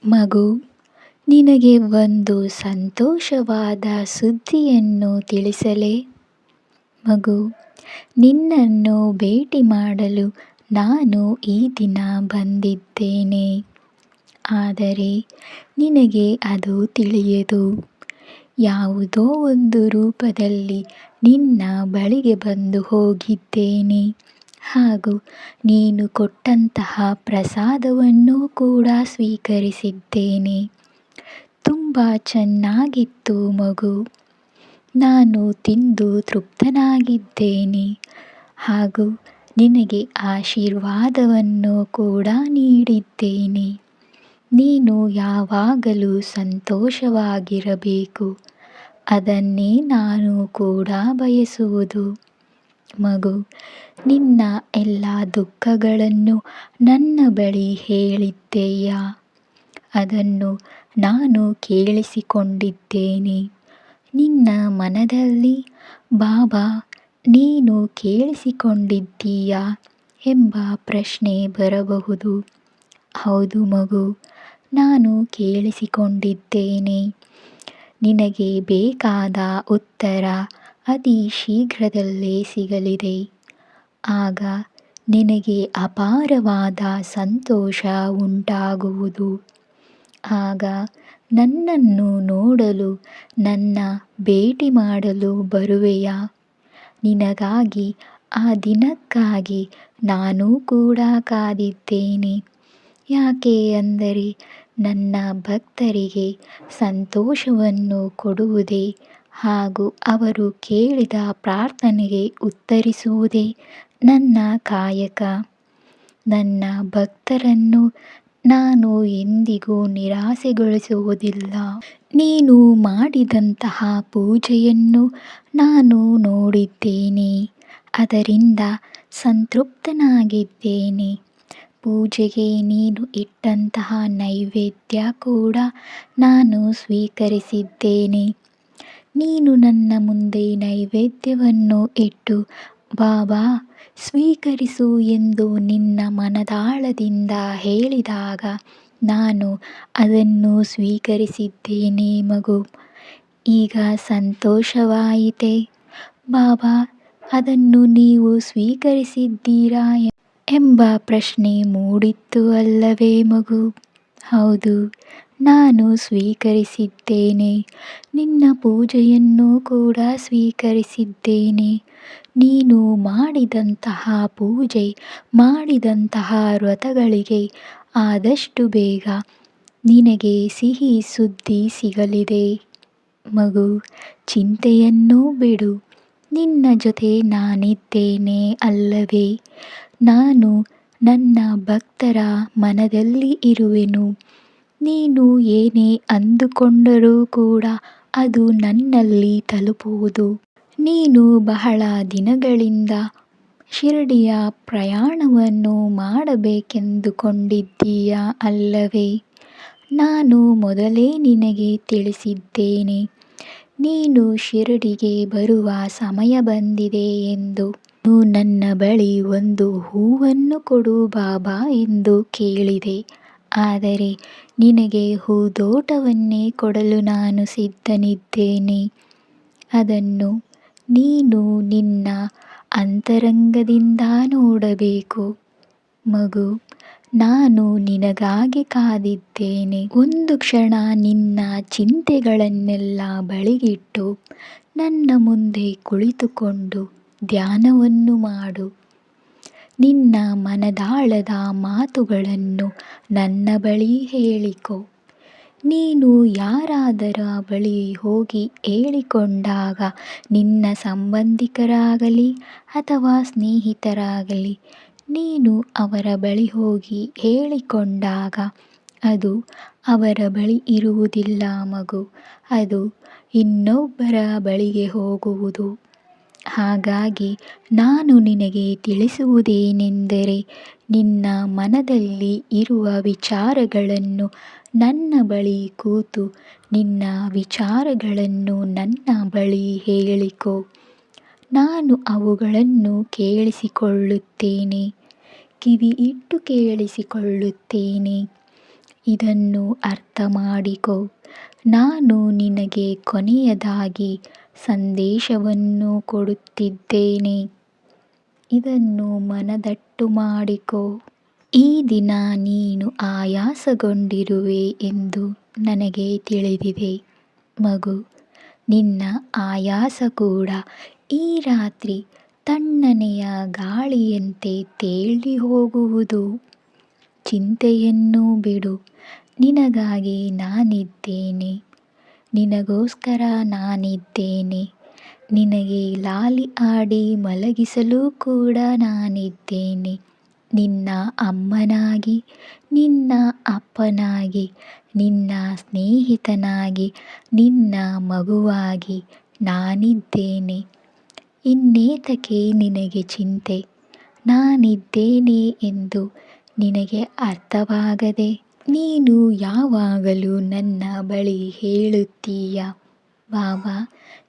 ಮಗು, ನಿನಗೆ ಒಂದು ಸಂತೋಷವಾದ ಸುದ್ದಿಯನ್ನು ತಿಳಿಸಲೇ? ಮಗು, ನಿನ್ನನ್ನು ಭೇಟಿ ಮಾಡಲು ನಾನು ಈ ದಿನ ಬಂದಿದ್ದೇನೆ. ಆದರೆ ನಿನಗೆ ಅದು ತಿಳಿಯದು. ಯಾವುದೋ ಒಂದು ರೂಪದಲ್ಲಿ ನಿನ್ನ ಬಳಿಗೆ ಬಂದು ಹೋಗಿದ್ದೇನೆ ಹಾಗೂ ನೀನು ಕೊಟ್ಟಂತಹ ಪ್ರಸಾದವನ್ನು ಕೂಡ ಸ್ವೀಕರಿಸಿದ್ದೇನೆ. ತುಂಬ ಚೆನ್ನಾಗಿತ್ತು ಮಗು. ನಾನು ತಿಂದು ತೃಪ್ತನಾಗಿದ್ದೇನೆ ಹಾಗೂ ನಿನಗೆ ಆಶೀರ್ವಾದವನ್ನು ಕೂಡ ನೀಡಿದ್ದೇನೆ. ನೀನು ಯಾವಾಗಲೂ ಸಂತೋಷವಾಗಿರಬೇಕು, ಅದನ್ನೇ ನಾನು ಕೂಡ ಬಯಸುವುದು. ಮಗು, ನಿನ್ನ ಎಲ್ಲ ದುಃಖಗಳನ್ನು ನನ್ನ ಬಳಿ ಹೇಳಿದ್ದೀಯಾ? ಅದನ್ನು ನಾನು ಕೇಳಿಸಿಕೊಂಡಿದ್ದೇನೆ. ನಿನ್ನ ಮನದಲ್ಲಿ ಬಾಬಾ, ನೀನು ಕೇಳಿಸಿಕೊಂಡಿದ್ದೀಯಾ ಎಂಬ ಪ್ರಶ್ನೆ ಬರಬಹುದು. ಹೌದು ಮಗು, ನಾನು ಕೇಳಿಸಿಕೊಂಡಿದ್ದೇನೆ. ನಿನಗೆ ಬೇಕಾದ ಉತ್ತರ ಅತಿ ಶೀಘ್ರದಲ್ಲೇ ಸಿಗಲಿದೆ. ಆಗ ನಿನಗೆ ಅಪಾರವಾದ ಸಂತೋಷ ಉಂಟಾಗುವುದು. ಆಗ ನನ್ನನ್ನು ನೋಡಲು, ನನ್ನ ಭೇಟಿ ಮಾಡಲು ಬರುವೆಯಾ? ನಿನಗಾಗಿ ಆ ದಿನಕ್ಕಾಗಿ ನಾನು ಕೂಡ ಕಾದಿದ್ದೇನೆ. ಯಾಕೆ ಅಂದರೆ ನನ್ನ ಭಕ್ತರಿಗೆ ಸಂತೋಷವನ್ನು ಕೊಡುವುದೇ ಹಾಗೂ ಅವರು ಕೇಳಿದ ಪ್ರಾರ್ಥನೆಗೆ ಉತ್ತರಿಸುವುದೇ ನನ್ನ ಕಾಯಕ. ನನ್ನ ಭಕ್ತರನ್ನು ನಾನು ಎಂದಿಗೂ ನಿರಾಸೆಗೊಳಿಸುವುದಿಲ್ಲ. ನೀನು ಮಾಡಿದಂತಹ ಪೂಜೆಯನ್ನು ನಾನು ನೋಡಿದ್ದೇನೆ. ಅದರಿಂದ ಸಂತೃಪ್ತನಾಗಿದ್ದೇನೆ. ಪೂಜೆಗೆ ನೀನು ಇಟ್ಟಂತಹ ನೈವೇದ್ಯ ಕೂಡ ನಾನು ಸ್ವೀಕರಿಸಿದ್ದೇನೆ. ನೀನು ನನ್ನ ಮುಂದೆ ನೈವೇದ್ಯವನ್ನು ಇಟ್ಟು ಬಾಬಾ ಸ್ವೀಕರಿಸು ಎಂದು ನಿನ್ನ ಮನದಾಳದಿಂದ ಹೇಳಿದಾಗ ನಾನು ಅದನ್ನು ಸ್ವೀಕರಿಸಿದ್ದೇನೆ ಮಗು. ಈಗ ಸಂತೋಷವಾಯಿತೇ? ಬಾಬಾ, ಅದನ್ನು ನೀವು ಸ್ವೀಕರಿಸಿದ್ದೀರಾ ಎಂಬ ಪ್ರಶ್ನೆ ಮೂಡಿತ್ತು ಅಲ್ಲವೇ ಮಗು? ಹೌದು, ನಾನು ಸ್ವೀಕರಿಸಿದ್ದೇನೆ. ನಿನ್ನ ಪೂಜೆಯನ್ನು ಕೂಡ ಸ್ವೀಕರಿಸಿದ್ದೇನೆ. ನೀನು ಮಾಡಿದಂತಹ ಪೂಜೆ, ಮಾಡಿದಂತಹ ವ್ರತಗಳಿಗೆ ಆದಷ್ಟು ಬೇಗ ನಿನಗೆ ಸಿಹಿ ಸುದ್ದಿ ಸಿಗಲಿದೆ. ಮಗು, ಚಿಂತೆಯನ್ನು ಬಿಡು. ನಿನ್ನ ಜೊತೆ ನಾನಿದ್ದೇನೆ ಅಲ್ಲವೇ? ನಾನು ನನ್ನ ಭಕ್ತರ ಮನದಲ್ಲಿ ಇರುವೆನು. ನೀನು ಏನೇ ಅಂದುಕೊಂಡರೂ ಕೂಡ ಅದು ನನ್ನಲ್ಲಿ ತಲುಪುವುದು. ನೀನು ಬಹಳ ದಿನಗಳಿಂದ ಶಿರಡಿಯ ಪ್ರಯಾಣವನ್ನು ಮಾಡಬೇಕೆಂದುಕೊಂಡಿದ್ದೀಯ ಅಲ್ಲವೇ? ನಾನು ಮೊದಲೇ ನಿನಗೆ ತಿಳಿಸಿದ್ದೇನೆ. ನೀನು ಶಿರಡಿಗೆ ಬರುವ ಸಮಯ ಬಂದಿದೆ ಎಂದು. ನನ್ನ ಬಳಿ ಒಂದು ಹೂವನ್ನು ಕೊಡು ಬಾಬಾ ಎಂದು ಕೇಳಿದೆ. ಆದರೆ ನಿನಗೆ ಹೂದೋಟವನ್ನೇ ಕೊಡಲು ನಾನು ಸಿದ್ಧನಿದ್ದೇನೆ. ಅದನ್ನು ನೀನು ನಿನ್ನ ಅಂತರಂಗದಿಂದ ನೋಡಬೇಕು. ಮಗು, ನಾನು ನಿನಗಾಗಿ ಕಾದಿದ್ದೇನೆ. ಒಂದು ಕ್ಷಣ ನಿನ್ನ ಚಿಂತೆಗಳನ್ನೆಲ್ಲ ಬಳಿಗಿಟ್ಟು ನನ್ನ ಮುಂದೆ ಕುಳಿತುಕೊಂಡು ಧ್ಯಾನವನ್ನು ಮಾಡು. ನಿನ್ನ ಮನದಾಳದ ಮಾತುಗಳನ್ನು ನನ್ನ ಬಳಿ ಹೇಳಿಕೊ. ನೀನು ಯಾರಾದರ ಬಳಿ ಹೋಗಿ ಹೇಳಿಕೊಂಡಾಗ, ನಿನ್ನ ಸಂಬಂಧಿಕರಾಗಲಿ ಅಥವಾ ಸ್ನೇಹಿತರಾಗಲಿ, ನೀನು ಅವರ ಬಳಿ ಹೋಗಿ ಹೇಳಿಕೊಂಡಾಗ ಅದು ಅವರ ಬಳಿ ಇರುವುದಿಲ್ಲ ಮಗು. ಅದು ಇನ್ನೊಬ್ಬರ ಬಳಿಗೆ ಹೋಗುವುದು. ಹಾಗಾಗಿ ನಾನು ನಿನಗೆ ತಿಳಿಸುವುದೇನೆಂದರೆ, ನಿನ್ನ ಮನದಲ್ಲಿ ಇರುವ ವಿಚಾರಗಳನ್ನು ನನ್ನ ಬಳಿ ಕೂತು ನಿನ್ನ ವಿಚಾರಗಳನ್ನು ನನ್ನ ಬಳಿ ಹೇಳಿಕೊ. ನಾನು ಅವುಗಳನ್ನು ಕೇಳಿಸಿಕೊಳ್ಳುತ್ತೇನೆ. ಕಿವಿ ಇಟ್ಟು ಕೇಳಿಸಿಕೊಳ್ಳುತ್ತೇನೆ. ಇದನ್ನು ಅರ್ಥ ಮಾಡಿಕೋ. ನಾನು ನಿನಗೆ ಕೊನೆಯದಾಗಿ ಸಂದೇಶವನ್ನು ಕೊಡುತ್ತಿದ್ದೇನೆ. ಇದನ್ನು ಮನದಟ್ಟು ಮಾಡಿಕೋ. ಈ ದಿನ ನೀನು ಆಯಾಸಗೊಂಡಿರುವೆ ಎಂದು ನನಗೆ ತಿಳಿದಿದೆ ಮಗು. ನಿನ್ನ ಆಯಾಸ ಕೂಡ ಈ ರಾತ್ರಿ ತಣ್ಣನೆಯ ಗಾಳಿಯಂತೆ ತೇಲಿ ಹೋಗುವುದು. ಚಿಂತೆಯನ್ನು ಬಿಡು. ನಿನಗಾಗಿ ನಾನಿದ್ದೇನೆ. ನಿನಗೋಸ್ಕರ ನಾನಿದ್ದೇನೆ. ನಿನಗೆ ಲಾಲಿ ಆಡಿ ಮಲಗಿಸಲು ಕೂಡ ನಾನಿದ್ದೇನೆ. ನಿನ್ನ ಅಮ್ಮನಾಗಿ, ನಿನ್ನ ಅಪ್ಪನಾಗಿ, ನಿನ್ನ ಸ್ನೇಹಿತನಾಗಿ, ನಿನ್ನ ಮಗುವಾಗಿ ನಾನಿದ್ದೇನೆ. ಇನ್ನೇತಕ್ಕೆ ನಿನಗೆ ಚಿಂತೆ? ನಾನಿದ್ದೇನೆ ಎಂದು ನಿನಗೆ ಅರ್ಥವಾಗದೆ ನೀನು ಯಾವಾಗಲೂ ನನ್ನ ಬಳಿ ಹೇಳುತ್ತೀಯ, ಬಾಬಾ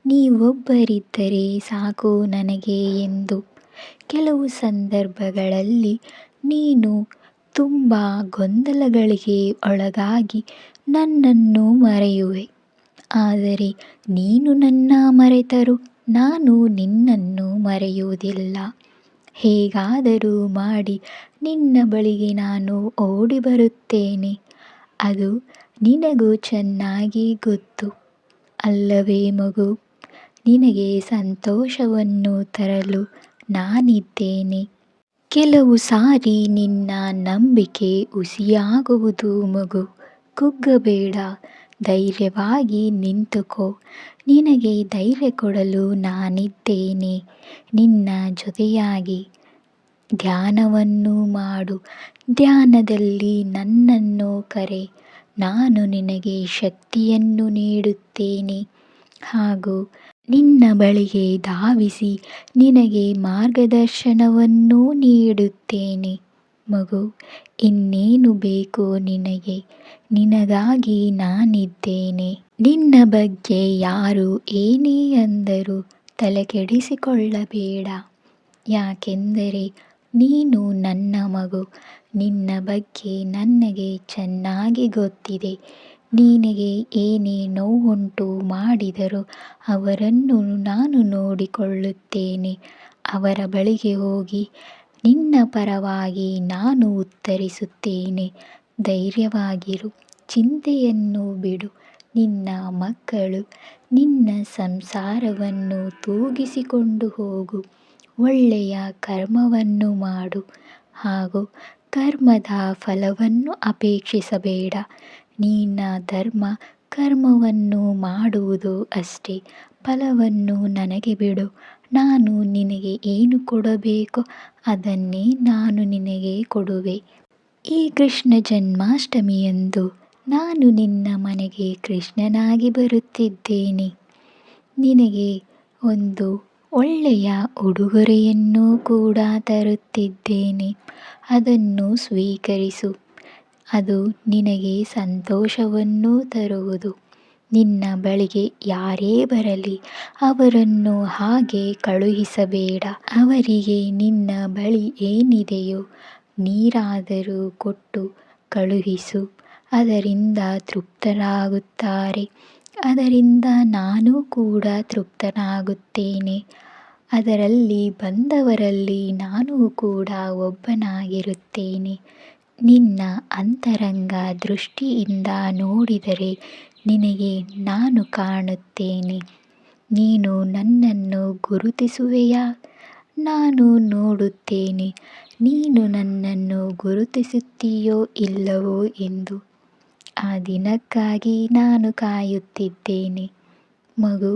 ನೀವೊಬ್ಬರಿದ್ದರೆ ಸಾಕು ನನಗೆ ಎಂದು. ಕೆಲವು ಸಂದರ್ಭಗಳಲ್ಲಿ ನೀನು ತುಂಬ ಗೊಂದಲಗಳಿಗೆ ಒಳಗಾಗಿ ನನ್ನನ್ನು ಮರೆಯುವೆ. ಆದರೆ ನೀನು ನನ್ನ ಮರೆತರೂ ನಾನು ನಿನ್ನನ್ನು ಮರೆಯುವುದಿಲ್ಲ. ಹೇಗಾದರೂ ಮಾಡಿ ನಿನ್ನ ಬಳಿಗೆ ನಾನು ಓಡಿ ಬರುತ್ತೇನೆ. ಅದು ನಿನಗೂ ಚೆನ್ನಾಗಿ ಗೊತ್ತು ಅಲ್ಲವೇ ಮಗು? ನಿನಗೆ ಸಂತೋಷವನ್ನು ತರಲು ನಾನಿದ್ದೇನೆ. ಕೆಲವು ಸಾರಿ ನಿನ್ನ ನಂಬಿಕೆ ಹುಸಿಯಾಗುವುದು ಮಗು. ಕುಗ್ಗಬೇಡ, ಧೈರ್ಯವಾಗಿ ನಿಂತುಕೋ. ನಿನಗೆ ಧೈರ್ಯ ಕೊಡಲು ನಾನಿದ್ದೇನೆ. ನಿನ್ನ ಜೊತೆಯಾಗಿ ಧ್ಯಾನವನ್ನು ಮಾಡು. ಧ್ಯಾನದಲ್ಲಿ ನನ್ನನ್ನು ಕರೆ. ನಾನು ನಿನಗೆ ಶಕ್ತಿಯನ್ನು ನೀಡುತ್ತೇನೆ ಹಾಗೂ ನಿನ್ನ ಬಳಿಗೆ ಧಾವಿಸಿ ನಿನಗೆ ಮಾರ್ಗದರ್ಶನವನ್ನೂ ನೀಡುತ್ತೇನೆ ಮಗು. ಇನ್ನೇನು ಬೇಕು ನಿನಗೆ? ನಿನಗಾಗಿ ನಾನಿದ್ದೇನೆ. ನಿನ್ನ ಬಗ್ಗೆ ಯಾರು ಏನೇ ಅಂದರೂ ತಲೆಕೆಡಿಸಿಕೊಳ್ಳಬೇಡ. ಯಾಕೆಂದರೆ ನೀನು ನನ್ನ ಮಗು. ನಿನ್ನ ಬಗ್ಗೆ ನನಗೆ ಚೆನ್ನಾಗಿ ಗೊತ್ತಿದೆ. ನಿನಗೆ ಏನೇ ನೋವುಂಟು ಮಾಡಿದರೂ ಅವರನ್ನು ನಾನು ನೋಡಿಕೊಳ್ಳುತ್ತೇನೆ. ಅವರ ಬಳಿಗೆ ಹೋಗಿ ನಿನ್ನ ಪರವಾಗಿ ನಾನು ಉತ್ತರಿಸುತ್ತೇನೆ. ಧೈರ್ಯವಾಗಿರು, ಚಿಂತೆಯನ್ನು ಬಿಡು. ನಿನ್ನ ಮಕ್ಕಳು, ನಿನ್ನ ಸಂಸಾರವನ್ನು ತೂಗಿಸಿಕೊಂಡು ಹೋಗು. ಒಳ್ಳೆಯ ಕರ್ಮವನ್ನು ಮಾಡು ಹಾಗೂ ಕರ್ಮದ ಫಲವನ್ನು ಅಪೇಕ್ಷಿಸಬೇಡ. ನಿನ್ನ ಧರ್ಮ ಕರ್ಮವನ್ನು ಮಾಡುವುದು ಅಷ್ಟೇ. ಫಲವನ್ನು ನನಗೆ ಬಿಡು. ನಾನು ನಿನಗೆ ಏನು ಕೊಡಬೇಕೋ ಅದನ್ನೇ ನಾನು ನಿನಗೆ ಕೊಡುವೆ. ಈ ಕೃಷ್ಣ ಜನ್ಮಾಷ್ಟಮಿಯಂದು ನಾನು ನಿನ್ನ ಮನೆಗೆ ಕೃಷ್ಣನಾಗಿ ಬರುತ್ತಿದ್ದೇನೆ. ನಿನಗೆ ಒಂದು ಒಳ್ಳೆಯ ಉಡುಗೊರೆಯನ್ನು ಕೂಡ ತರುತ್ತಿದ್ದೇನೆ. ಅದನ್ನು ಸ್ವೀಕರಿಸು. ಅದು ನಿನಗೆ ಸಂತೋಷವನ್ನು ತರುವುದು. ನಿನ್ನ ಬಳಿಗೆ ಯಾರೇ ಬರಲಿ ಅವರನ್ನು ಹಾಗೆ ಕಳುಹಿಸಬೇಡ. ಅವರಿಗೆ ನಿನ್ನ ಬಳಿ ಏನಿದೆಯೋ ನೀರಾದರೂ ಕೊಟ್ಟು ಕಳುಹಿಸು. ಅದರಿಂದ ತೃಪ್ತರಾಗುತ್ತಾರೆ. ಅದರಿಂದ ನಾನು ಕೂಡ ತೃಪ್ತನಾಗುತ್ತೇನೆ. ಅದರಲ್ಲಿ ಬಂದವರಲ್ಲಿ ನಾನು ಕೂಡ ಒಬ್ಬನಾಗಿರುತ್ತೇನೆ. ನಿನ್ನ ಅಂತರಂಗ ದೃಷ್ಟಿಯಿಂದ ನೋಡಿದರೆ ನಿನಗೆ ನಾನು ಕಾಣುತ್ತೇನೆ. ನೀನು ನನ್ನನ್ನು ಗುರುತಿಸುವೆಯಾ? ನಾನು ನೋಡುತ್ತೇನೆ ನೀನು ನನ್ನನ್ನು ಗುರುತಿಸುತ್ತೀಯೋ ಇಲ್ಲವೋ ಎಂದು. ಆ ದಿನಕ್ಕಾಗಿ ನಾನು ಕಾಯುತ್ತಿದ್ದೇನೆ ಮಗು.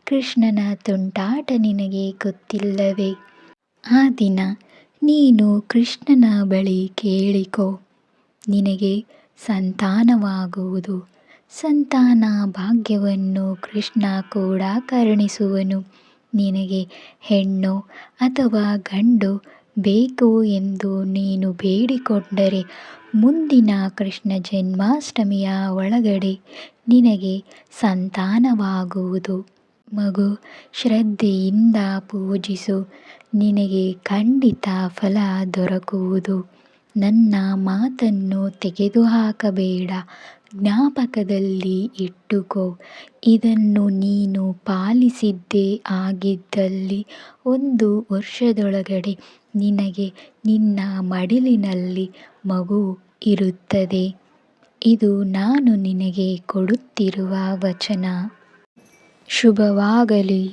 ಕೃಷ್ಣನ ತುಂಟಾಟ ನಿನಗೆ ಗೊತ್ತಿಲ್ಲವೇ? ಆ ದಿನ ನೀನು ಕೃಷ್ಣನ ಬಳಿ ಕೇಳಿಕೋ. ನಿನಗೆ ಸಂತಾನವಾಗುವುದು. ಸಂತಾನ ಭಾಗ್ಯವನ್ನು ಕೃಷ್ಣ ಕೂಡ ಕರುಣಿಸುವನು. ನಿನಗೆ ಹೆಣ್ಣೋ ಅಥವಾ ಗಂಡೋ ಬೇಕು ಎಂದು ನೀನು ಬೇಡಿಕೊಂಡರೆ ಮುಂದಿನ ಕೃಷ್ಣ ಜನ್ಮಾಷ್ಟಮಿಯ ಒಳಗಡೆ ನಿನಗೆ ಸಂತಾನವಾಗುವುದು ಮಗು. ಶ್ರದ್ಧೆಯಿಂದ ಪೂಜಿಸು. ನಿನಗೆ ಖಂಡಿತ ಫಲ ದೊರಕುವುದು. ನನ್ನ ಮಾತನ್ನು ತೆಗೆದುಹಾಕಬೇಡ, ಜ್ಞಾಪಕದಲ್ಲಿ ಇಟ್ಟುಕೋ. ಇದನ್ನು ನೀನು ಪಾಲಿಸಿದ್ದೇ ಆಗಿದ್ದಲ್ಲಿ 1 ವರ್ಷದೊಳಗಡೆ ನಿನಗೆ ನಿನ್ನ ಮಡಿಲಿನಲ್ಲಿ ಮಗು ಇರುತ್ತದೆ. ಇದು ನಾನು ನಿನಗೆ ಕೊಡುತ್ತಿರುವ ವಚನ. ಶುಭವಾಗಲಿ.